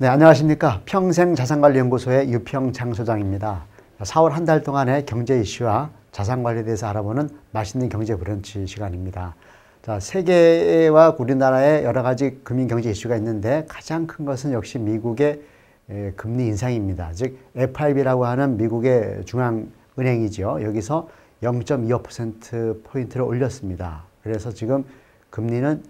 네, 안녕하십니까. 평생자산관리연구소의 유평창 소장입니다. 4월 한 달 동안의 경제 이슈와 자산관리에 대해서 알아보는 맛있는 경제 브런치 시간입니다. 자, 세계와 우리나라의 여러 가지 금융 경제 이슈가 있는데 가장 큰 것은 역시 미국의 금리 인상입니다. 즉 FRB라고 하는 미국의 중앙은행이죠. 여기서 0.25%포인트를 올렸습니다. 그래서 지금 금리는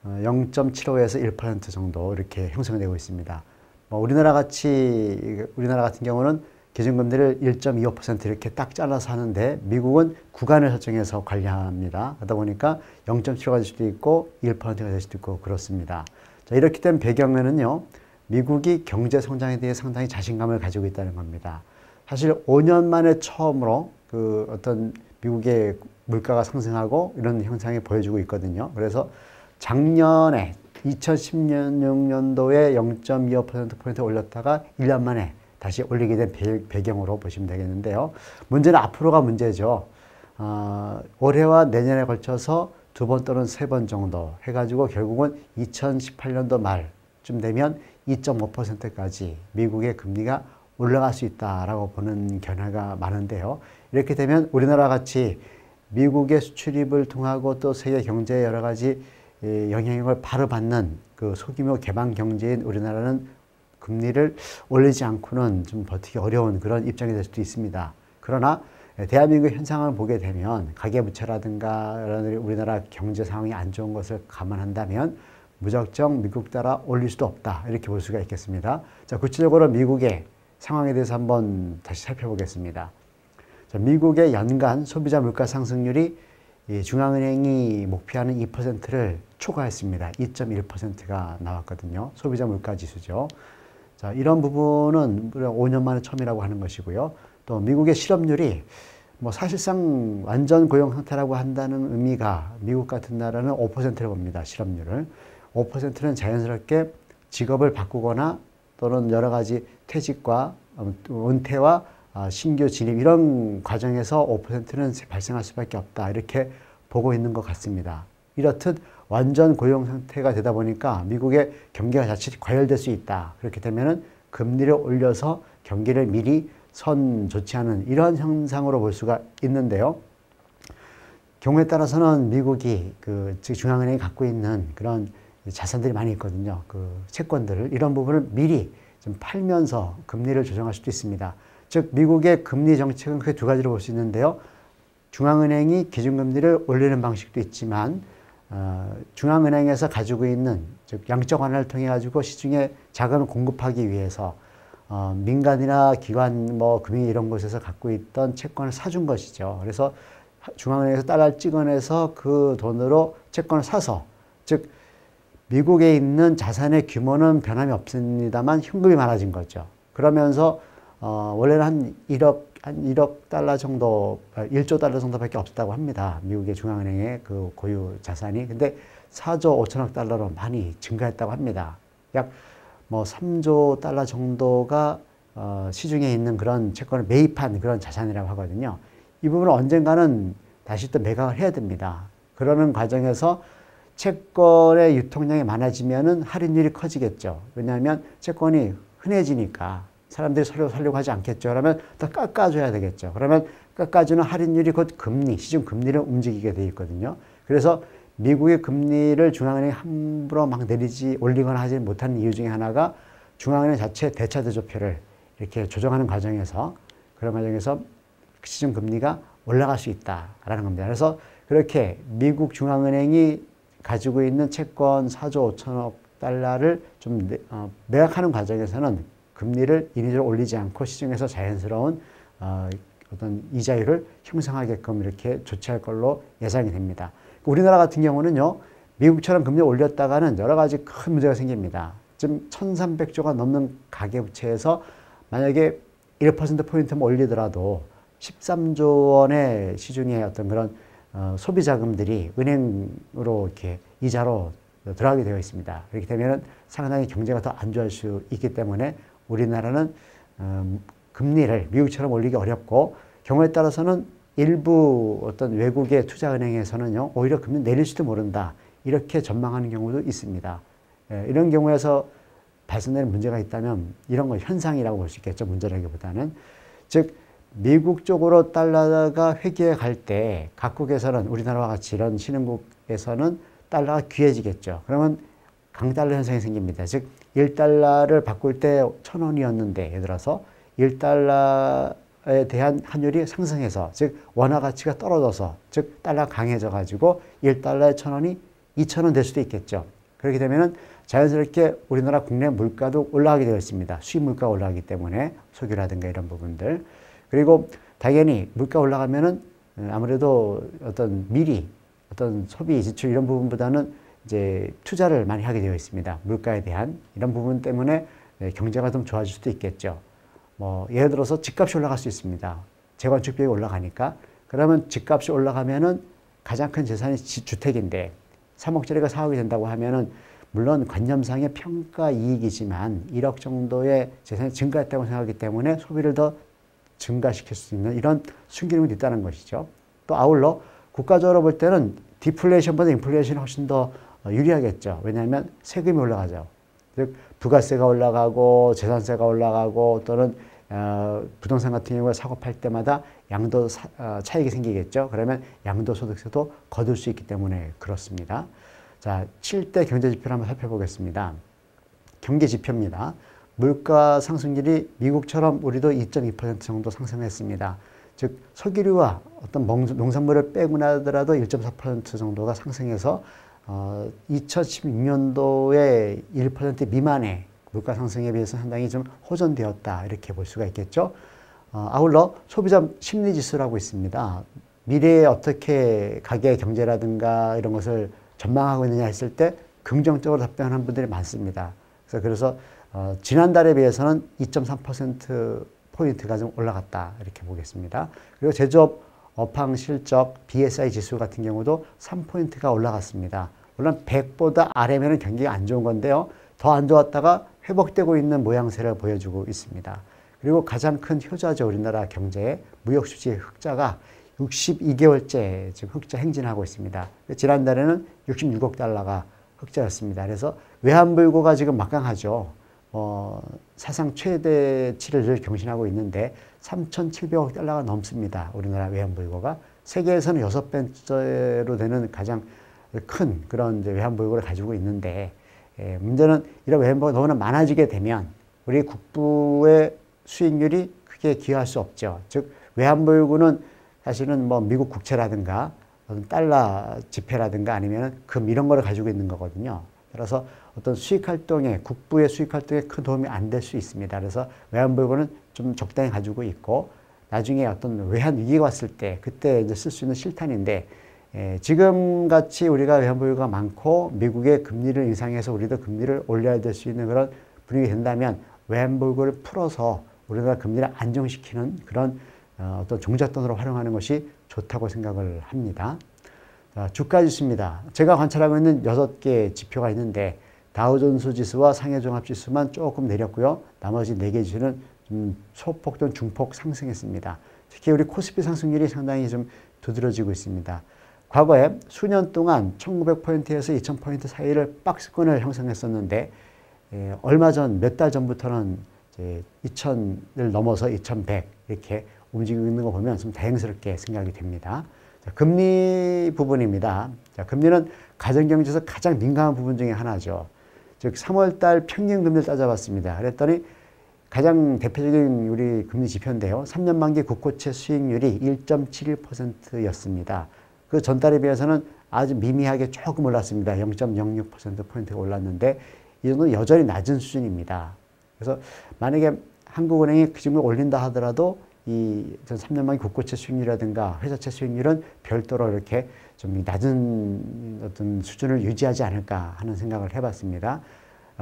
0.75에서 1% 정도 이렇게 형성되고 있습니다. 우리나라 같은 경우는 기준금리를 1.25% 이렇게 딱 잘라서 하는데 미국은 구간을 설정해서 관리합니다. 그러다 보니까 0.75가 될 수도 있고 1%가 될 수도 있고 그렇습니다. 자, 이렇게 된 배경에는요, 미국이 경제 성장에 대해 상당히 자신감을 가지고 있다는 겁니다. 사실 5년 만에 처음으로 어떤 미국의 물가가 상승하고 이런 현상이 보여주고 있거든요. 그래서 작년에 2016년도에 0.25%포인트 올렸다가 1년 만에 다시 올리게 된 배경으로 보시면 되겠는데요. 문제는 앞으로가 문제죠. 올해와 내년에 걸쳐서 2번 또는 3번 정도 해가지고 결국은 2018년도 말쯤 되면 2.5%까지 미국의 금리가 올라갈 수 있다라고 보는 견해가 많은데요. 이렇게 되면 우리나라 같이 미국의 수출입을 통하고 또 세계 경제에 여러 가지 영향력을 바로 받는 그 소규모 개방 경제인 우리나라는 금리를 올리지 않고는 좀 버티기 어려운 그런 입장이 될 수도 있습니다. 그러나 대한민국 현상을 보게 되면 가계부채라든가 우리나라 경제 상황이 안 좋은 것을 감안한다면 무작정 미국 따라 올릴 수도 없다, 이렇게 볼 수가 있겠습니다. 자, 구체적으로 미국의 상황에 대해서 한번 다시 살펴보겠습니다. 자, 미국의 연간 소비자 물가 상승률이 중앙은행이 목표하는 2%를 초과했습니다. 2.1%가 나왔거든요. 소비자 물가 지수죠. 자, 이런 부분은 5년 만에 처음이라고 하는 것이고요. 또 미국의 실업률이 사실상 완전 고용 상태라고 한다는 의미가 미국 같은 나라는 5%를 봅니다. 실업률을. 5%는 자연스럽게 직업을 바꾸거나 또는 여러 가지 퇴직과 은퇴와 신규 진입 이런 과정에서 5%는 발생할 수밖에 없다, 이렇게 보고 있는 것 같습니다. 이렇듯 완전 고용 상태가 되다 보니까 미국의 경기가 자칫 과열될 수 있다. 그렇게 되면은 금리를 올려서 경기를 미리 좋지 않은 이러한 현상으로 볼 수가 있는데요. 경우에 따라서는 미국이 즉 중앙은행이 갖고 있는 그런 자산들이 많이 있거든요. 채권들을, 이런 부분을 미리 좀 팔면서 금리를 조정할 수도 있습니다. 즉 미국의 금리 정책은 크게 두 가지로 볼 수 있는데요. 중앙은행이 기준금리를 올리는 방식도 있지만 중앙은행에서 가지고 있는 즉 양적 완화를 통해 가지고 시중에 자금을 공급하기 위해서 민간이나 기관 금융 이런 곳에서 갖고 있던 채권을 사준 것이죠. 그래서 중앙은행에서 달러를 찍어내서 그 돈으로 채권을 사서, 즉 미국에 있는 자산의 규모는 변함이 없습니다만 현금이 많아진 거죠. 그러면서 원래는 한 1억 달러 정도, 1조 달러 정도밖에 없었다고 합니다. 미국의 중앙은행의 그 고유 자산이. 근데 4조 5천억 달러로 많이 증가했다고 합니다. 약 3조 달러 정도가 시중에 있는 그런 채권을 매입한 그런 자산이라고 하거든요. 이 부분은 언젠가는 다시 또 매각을 해야 됩니다. 그러는 과정에서 채권의 유통량이 많아지면은 할인율이 커지겠죠. 왜냐하면 채권이 흔해지니까 사람들이 서로 사려고 하지 않겠죠. 그러면 더 깎아줘야 되겠죠. 그러면 깎아주는 할인율이 곧 금리, 시중 금리를 움직이게 돼 있거든요. 그래서 미국의 금리를 중앙은행이 함부로 막 올리거나 하지 못하는 이유 중에 하나가 중앙은행 자체 대차대조표를 이렇게 조정하는 과정에서, 그런 과정에서 시중 금리가 올라갈 수 있다라는 겁니다. 그래서 그렇게 미국 중앙은행이 가지고 있는 채권 4조 5천억 달러를 좀 매각하는 과정에서는 금리를 인위적으로 올리지 않고 시중에서 자연스러운 어떤 이자율을 형성하게끔 이렇게 조치할 걸로 예상이 됩니다. 우리나라 같은 경우는요, 미국처럼 금리 올렸다가는 여러 가지 큰 문제가 생깁니다. 지금 1,300조가 넘는 가계부채에서 만약에 1%포인트만 올리더라도 13조 원의 시중에 어떤 그런 소비 자금들이 은행으로 이렇게 이자로 들어가게 되어 있습니다. 그렇게 되면 상당히 경제가 더 안 좋아질 수 있기 때문에 우리나라는 금리를 미국처럼 올리기 어렵고, 경우에 따라서는 일부 어떤 외국의 투자은행에서는요, 오히려 금리 내릴 수도 모른다, 이렇게 전망하는 경우도 있습니다. 이런 경우에서 발생되는 문제가 있다면 이런 거 현상이라고 볼 수 있겠죠. 문제라기보다는. 즉 미국 쪽으로 달러가 회귀해 갈 때 각국에서는 우리나라와 같이 이런 신흥국에서는 달러가 귀해지겠죠. 그러면 강달러 현상이 생깁니다. 즉 1달러를 바꿀 때 1,000원이었는데 예를 들어서 1달러에 대한 환율이 상승해서 즉 원화 가치가 떨어져서 즉 달러가 강해져 가지고 1달러에 1,000원이 2,000원 될 수도 있겠죠. 그렇게 되면은 자연스럽게 우리나라 국내 물가도 올라가게 되어 있습니다. 수입 물가가 올라가기 때문에 석유라든가 이런 부분들. 그리고 당연히 물가 올라가면은 아무래도 어떤 미리 어떤 소비 지출 이런 부분보다는 이제 투자를 많이 하게 되어 있습니다. 물가에 대한 이런 부분 때문에 경제가 좀 좋아질 수도 있겠죠. 뭐 예를 들어서 집값이 올라갈 수 있습니다. 재건축 비용이 올라가니까. 그러면 집값이 올라가면은 가장 큰 재산이 주택인데 3억짜리가 4억이 된다고 하면은 물론 관념상의 평가 이익이지만 1억 정도의 재산이 증가했다고 생각하기 때문에 소비를 더 증가시킬 수 있는 이런 순기능이 있다는 것이죠. 또 아울러 국가적으로 볼 때는 디플레이션보다 인플레이션이 훨씬 더 유리하겠죠. 왜냐하면 세금이 올라가죠. 즉 부가세가 올라가고 재산세가 올라가고 또는 부동산 같은 경우에 사고 팔 때마다 양도 차익이 생기겠죠. 그러면 양도소득세도 거둘 수 있기 때문에 그렇습니다. 자, 7대 경제지표를 한번 살펴보겠습니다. 경제지표입니다. 물가 상승률이 미국처럼 우리도 2.2% 정도 상승했습니다. 즉 석유류와 어떤 농산물을 빼고 나더라도 1.4% 정도가 상승해서 2016년도에 1% 미만의 물가 상승에 비해서 상당히 좀 호전되었다 이렇게 볼 수가 있겠죠. 아울러 소비자 심리지수라고 있습니다. 미래에 어떻게 가계 경제라든가 이런 것을 전망하고 있느냐 했을 때 긍정적으로 답변하는 분들이 많습니다. 그래서 지난달에 비해서는 2.3%포인트가 좀 올라갔다 이렇게 보겠습니다. 그리고 제조업 업황 실적 BSI 지수 같은 경우도 3포인트가 올라갔습니다. 물론 100보다 아래면 경기가 안 좋은 건데요. 더 안 좋았다가 회복되고 있는 모양새를 보여주고 있습니다. 그리고 가장 큰 효자죠. 우리나라 경제의 무역수지 흑자가 62개월째 지금 흑자 행진하고 있습니다. 지난달에는 66억 달러가 흑자였습니다. 그래서 외환불고가 지금 막강하죠. 사상 최대치를 늘 경신하고 있는데 3,700억 달러가 넘습니다. 우리나라 외환불고가. 세계에서는 6번째로 되는 가장 큰 그런 이제 외환불고를 가지고 있는데 문제는 이런 외환불고가 너무나 많아지게 되면 우리 국부의 수익률이 크게 기여할 수 없죠. 즉 외환불고는 사실은 뭐 미국 국채라든가 달러 지폐라든가 아니면 금 이런 거를 가지고 있는 거거든요. 따라서 어떤 수익 활동에 국부의 수익 활동에 큰 도움이 안 될 수 있습니다. 그래서 외환불고는 좀 적당히 가지고 있고 나중에 어떤 외환 위기가 왔을 때 그때 이제 쓸 수 있는 실탄인데 지금 같이 우리가 외환불고가 많고 미국의 금리를 인상해서 우리도 금리를 올려야 될 수 있는 그런 분위기 된다면 외환불고를 풀어서 우리나라 금리를 안정시키는 그런 어떤 종잣돈으로 활용하는 것이 좋다고 생각을 합니다. 자, 주가지수입니다. 제가 관찰하고 있는 6개 지표가 있는데 다우존스 지수와 상해종합지수만 조금 내렸고요. 나머지 4개 지수는 좀 소폭 또는 중폭 상승했습니다. 특히 우리 코스피 상승률이 상당히 좀 두드러지고 있습니다. 과거에 수년 동안 1900포인트에서 2000포인트 사이를 박스권을 형성했었는데 얼마 전, 몇 달 전부터는 이제 2000을 넘어서 2100 이렇게 움직이고 있는 거 보면 좀 다행스럽게 생각이 됩니다. 자, 금리 부분입니다. 자, 금리는 가정경제에서 가장 민감한 부분 중에 하나죠. 즉 3월달 평균 금리를 따져봤습니다. 그랬더니 가장 대표적인 우리 금리 지표인데요. 3년 만기 국고채 수익률이 1.71%였습니다. 그 전달에 비해서는 아주 미미하게 조금 올랐습니다. 0.06%포인트가 올랐는데 이 정도는 여전히 낮은 수준입니다. 그래서 만약에 한국은행이 그 정도 올린다 하더라도 이 3년 만기 국고채 수익률이라든가 회사채 수익률은 별도로 이렇게 좀 낮은 어떤 수준을 유지하지 않을까 하는 생각을 해봤습니다.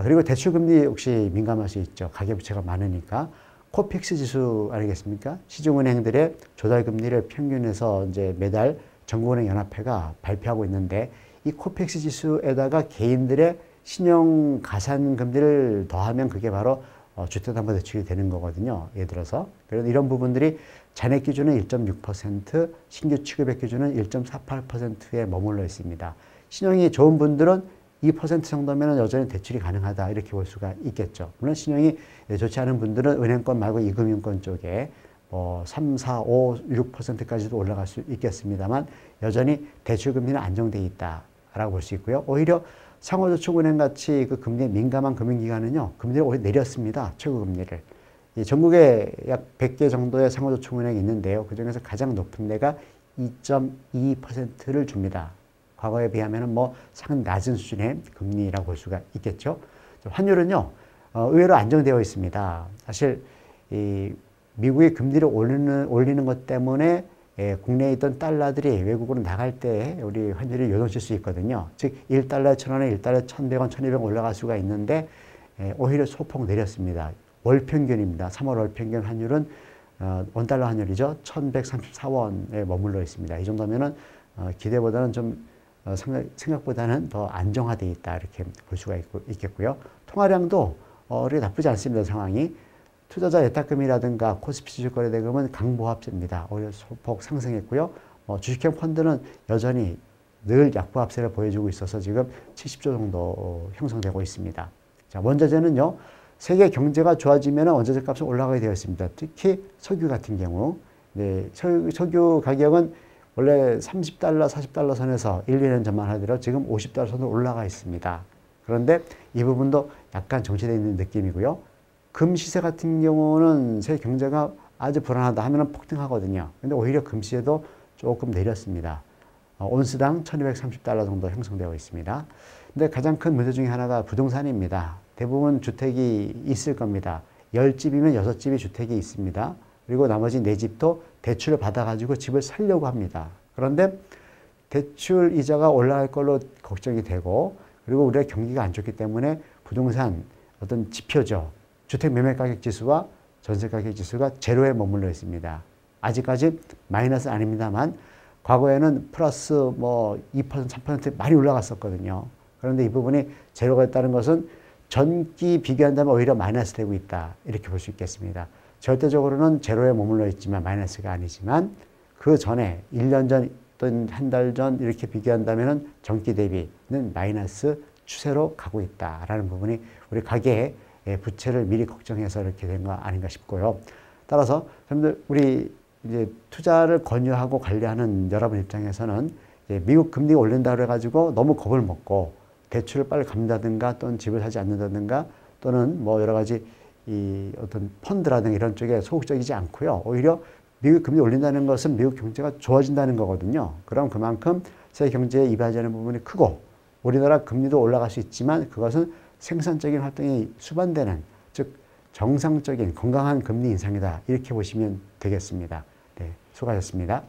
그리고 대출금리 혹시 민감할 수 있죠. 가계부채가 많으니까. 코픽스 지수 아니겠습니까? 시중은행들의 조달금리를 평균해서 이제 매달 전국은행연합회가 발표하고 있는데 이 코픽스 지수에다가 개인들의 신용 가산금리를 더하면 그게 바로 주택담보대출이 되는 거거든요. 예를 들어서. 그래서 이런 부분들이 잔액 기준은 1.6%, 신규 취급액 기준은 1.48%에 머물러 있습니다. 신용이 좋은 분들은 2% 정도면 여전히 대출이 가능하다 이렇게 볼 수가 있겠죠. 물론 신용이 좋지 않은 분들은 은행권 말고 이금융권 쪽에 뭐 3, 4, 5, 6%까지도 올라갈 수 있겠습니다만 여전히 대출 금리는 안정돼 있다라고 볼 수 있고요. 오히려 상호저축은행 같이 그 금리에 민감한 금융기관은요, 금리를 오히려 내렸습니다. 최고 금리를. 전국에 약 100개 정도의 상호저축은행이 있는데요. 그 중에서 가장 높은 데가 2.2%를 줍니다. 과거에 비하면 뭐 상당히 낮은 수준의 금리라고 볼 수가 있겠죠. 환율은요, 의외로 안정되어 있습니다. 사실 이 미국의 금리를 올리는 것 때문에 국내에 있던 달러들이 외국으로 나갈 때 우리 환율이 요동칠 수 있거든요. 즉 1달러에 1,000원에 1달러에 1,100원, 1,200원 올라갈 수가 있는데 오히려 소폭 내렸습니다. 월평균입니다. 3월 월평균 환율은 원달러 환율이죠. 1,134원에 머물러 있습니다. 이 정도면은 기대보다는 좀 생각보다는 더 안정화되어 있다 이렇게 볼 수가 있겠고요. 통화량도 그렇게 나쁘지 않습니다. 상황이. 투자자 예탁금이라든가 코스피 주식거래대금은 강보합세입니다. 오히려 소폭 상승했고요. 주식형 펀드는 여전히 늘 약보합세를 보여주고 있어서 지금 70조 정도 형성되고 있습니다. 자, 원자재는요. 세계 경제가 좋아지면 원자재 값은 올라가게 되어 있습니다. 특히 석유 같은 경우. 네, 석유 가격은 원래 30달러, 40달러 선에서 1, 2년 전만 하더라도 지금 50달러 선으로 올라가 있습니다. 그런데 이 부분도 약간 정체되어 있는 느낌이고요. 금 시세 같은 경우는 세계 경제가 아주 불안하다 하면 폭등하거든요. 근데 오히려 금 시세도 조금 내렸습니다. 온스당 1230달러 정도 형성되어 있습니다. 근데 가장 큰 문제 중에 하나가 부동산입니다. 대부분 주택이 있을 겁니다. 10집이면 6집이 주택이 있습니다. 그리고 나머지 4집도 대출을 받아가지고 집을 살려고 합니다. 그런데 대출 이자가 올라갈 걸로 걱정이 되고, 그리고 우리가 경기가 안 좋기 때문에 부동산 어떤 지표죠. 주택 매매 가격 지수와 전세 가격 지수가 제로에 머물러 있습니다. 아직까지 마이너스 아닙니다만 과거에는 플러스 뭐 2%, 3% 많이 올라갔었거든요. 그런데 이 부분이 제로가 있다는 것은 전기 비교한다면 오히려 마이너스 되고 있다. 이렇게 볼 수 있겠습니다. 절대적으로는 제로에 머물러 있지만 마이너스가 아니지만 그 전에 1년 전 또는 한 달 전 이렇게 비교한다면 전기 대비는 마이너스 추세로 가고 있다라는 부분이 우리 가계의 부채를 미리 걱정해서 이렇게 된 거 아닌가 싶고요. 따라서 여러분들 우리 이제 투자를 권유하고 관리하는 여러분 입장에서는 미국 금리가 올린다 그래가지고 너무 겁을 먹고 대출을 빨리 갚는다든가 또는 집을 사지 않는다든가 또는 뭐 여러 가지 이 어떤 펀드라든가 이런 쪽에 소극적이지 않고요. 오히려 미국 금리 올린다는 것은 미국 경제가 좋아진다는 거거든요. 그럼 그만큼 세계 경제에 이바지하는 부분이 크고 우리나라 금리도 올라갈 수 있지만 그것은 생산적인 활동이 수반되는, 즉 정상적인 건강한 금리 인상이다. 이렇게 보시면 되겠습니다. 네, 수고하셨습니다.